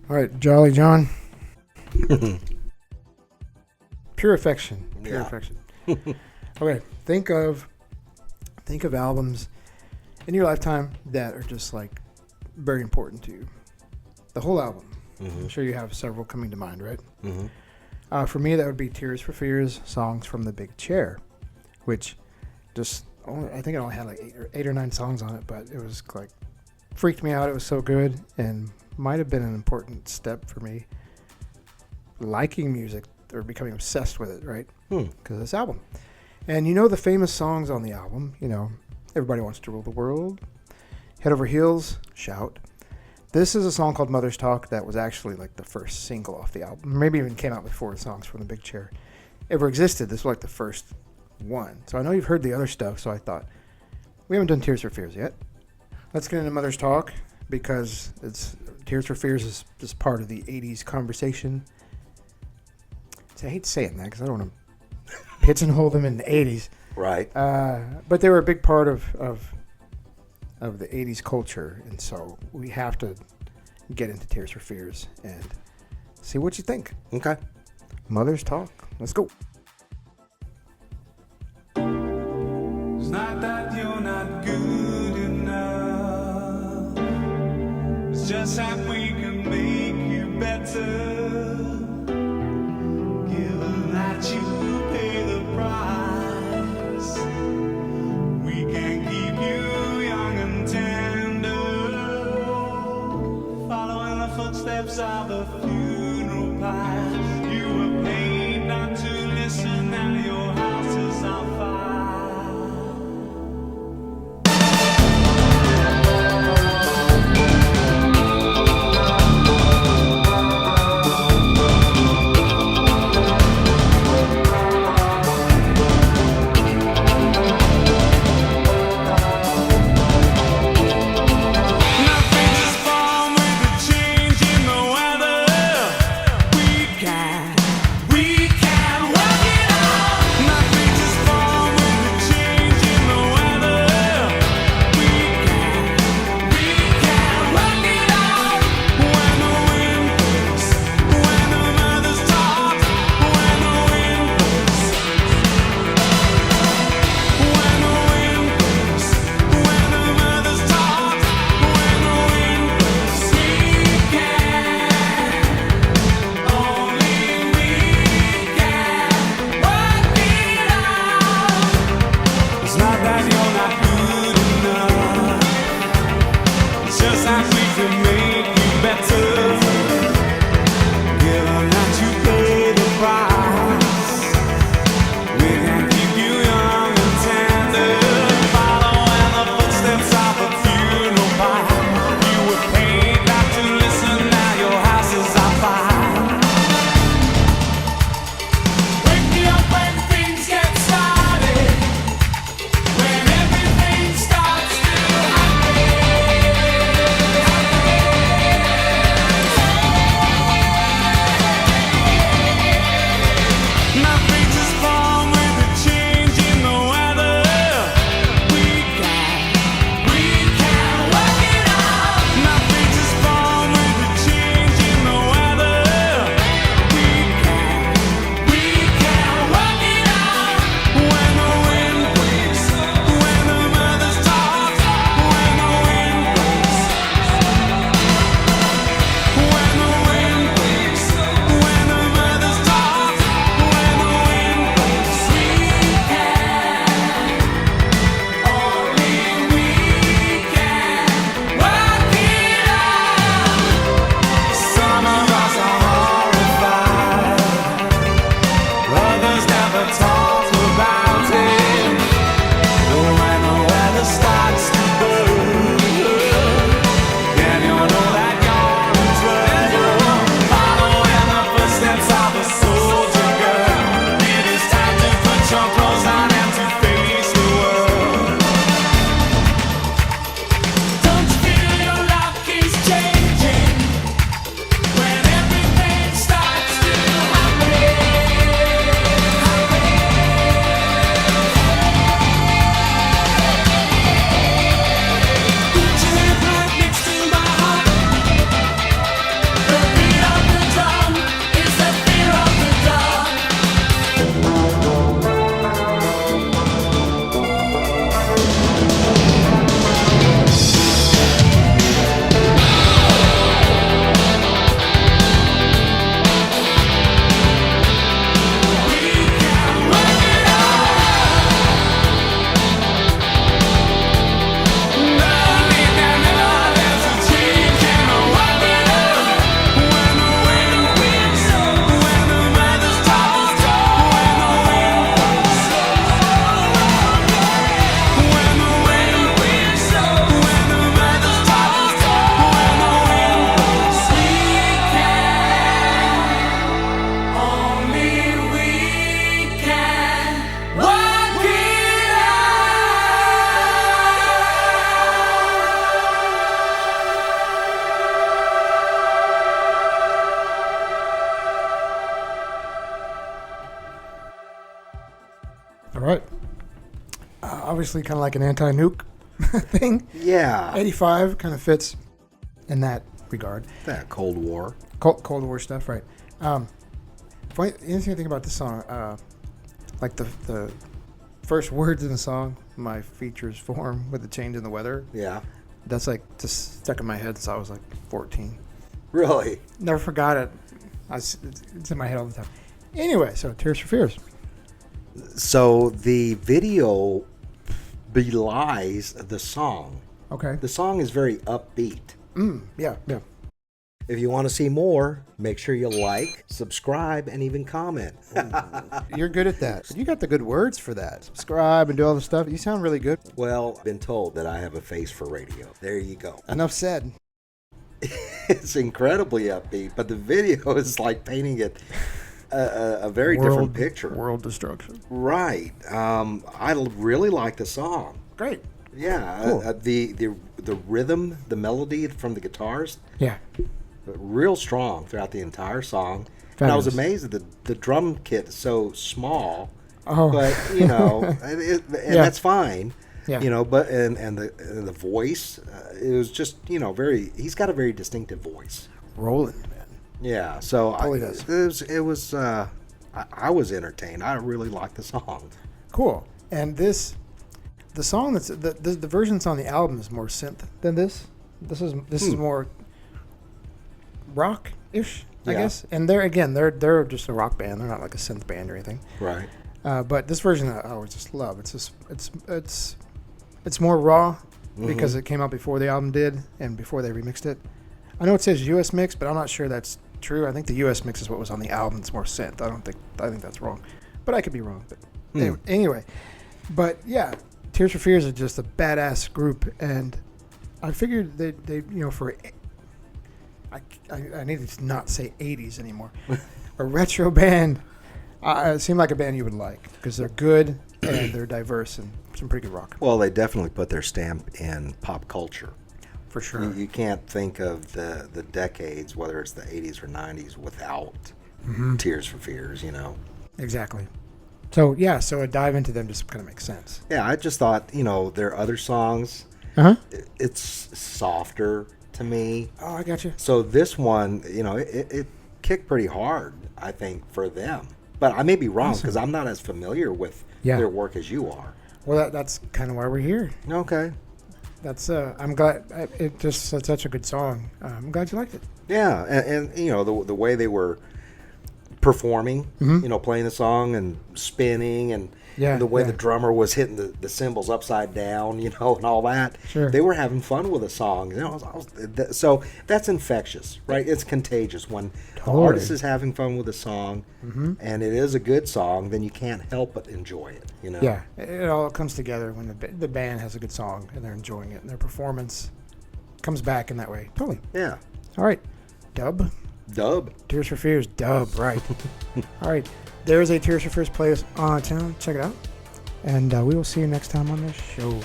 All right, Jolly John. Pure affection. Pure affection. Okay, think of albums in your lifetime that are just like very important to you. The whole album. I'm sure you have several coming to mind, right? For me, that would be Tears for Fears, Songs from the Big Chair, which I think it only had like eight or nine songs on it, but it was like freaked me out. It was so good and might have been an important step for me liking music or becoming obsessed with it, right? Because of this album. And you know the famous songs on the album, Everybody Wants to Rule the World, Head Over Heels, Shout. This is a song called Mother's Talk that was actually like the first single off the album. Maybe even came out before the songs from the Big Chair ever existed. This was like the first one. So I know you've heard the other stuff, so I thought, we haven't done Tears for Fears yet. Let's get into Mother's Talk because Tears for Fears is just part of the 80s conversation. I hate saying that because I don't want to pigeonhole them in the 80s. Right. But they were a big part of the 80s culture, and so we have to get into Tears for Fears and see what you think. Okay. Mother's Talk. Let's go. It's not that you're not good enough. It's just that we can make you better. Given that you pay the price, we can keep you young and tender. Following the footsteps of a funeral pyre. You were paid not to listen, now your house is on fire. Nothing's fun with the change in the weather. We got obviously kind of like an anti-nuke thing. Yeah. 85 kind of fits in that regard. That Cold War. Cold War stuff, right? Funny, anything I think about this song, like the first words in the song, "My features form with the change in the weather." Yeah. That's like just stuck in my head since I was like 14. Really? Never forgot it. It's in my head all the time. Anyway, so Tears for Fears. So the video belies the song. Okay. The song is very upbeat. Yeah. If you want to see more, make sure you like, subscribe, and even comment. You're good at that. You got the good words for that. Subscribe and do all the stuff. You sound really good. Well, I've been told that I have a face for radio. There you go. Enough said. It's incredibly upbeat, but the video is like painting it a very different picture. World destruction. Right. I really like the song. Great. Yeah. Cool. The rhythm, the melody from the guitars, Yeah. real strong throughout the entire song. And I was Fabulous. amazed that the drum kit is so small. Oh. But and Yeah. that's fine. Yeah. But and the voice, it was just very. He's got a very distinctive voice. Roland, man. Yeah. So Totally does. it was. I was entertained. I really liked the song. Cool. And the song that's the version that's on the album is more synth than this. This is more rock-ish, I Yeah. guess. And they're just a rock band. They're not like a synth band or anything. Right. But this version I always just love. It's more raw because it came out before the album did and before they remixed it. I know it says U.S. mix, but I'm not sure that's true. I think the U.S. mix is what was on the album. It's more synth. I think that's wrong, but I could be wrong. But anyway, but yeah, Tears for Fears is just a badass group, and I figured they for I need to not say 80s anymore. A retro band. It seemed like a band you would like because they're good and they're diverse and some pretty good rock. Well, they definitely put their stamp in pop culture. For sure. You can't think of the decades, whether it's the 80s or 90s, without Tears for Fears, Exactly. So, yeah, so a dive into them just kind of makes sense. Yeah, I just thought, their other songs, Uh-huh. it's softer to me. Oh, I got you. So this one, it kicked pretty hard, I think, for them. But I may be wrong because I'm not as familiar with their work as you are. Well, that's kind of why we're here. Okay. That's I'm glad it just it's such a good song. I'm glad you liked it. Yeah, and the way they were performing, playing the song and spinning and the way the drummer was hitting the cymbals upside down, and all that. Sure. They were having fun with the song. So that's infectious, right? It's contagious when the artist is having fun with a song and it is a good song, then you can't help but enjoy it, Yeah, it all comes together when the band has a good song and they're enjoying it and their performance comes back in that way. Totally. Yeah. All right. Dub. Tears for Fears. Dub. Right. All right. There is a Tears for Fears playlist on our channel. Check it out. And we will see you next time on this show.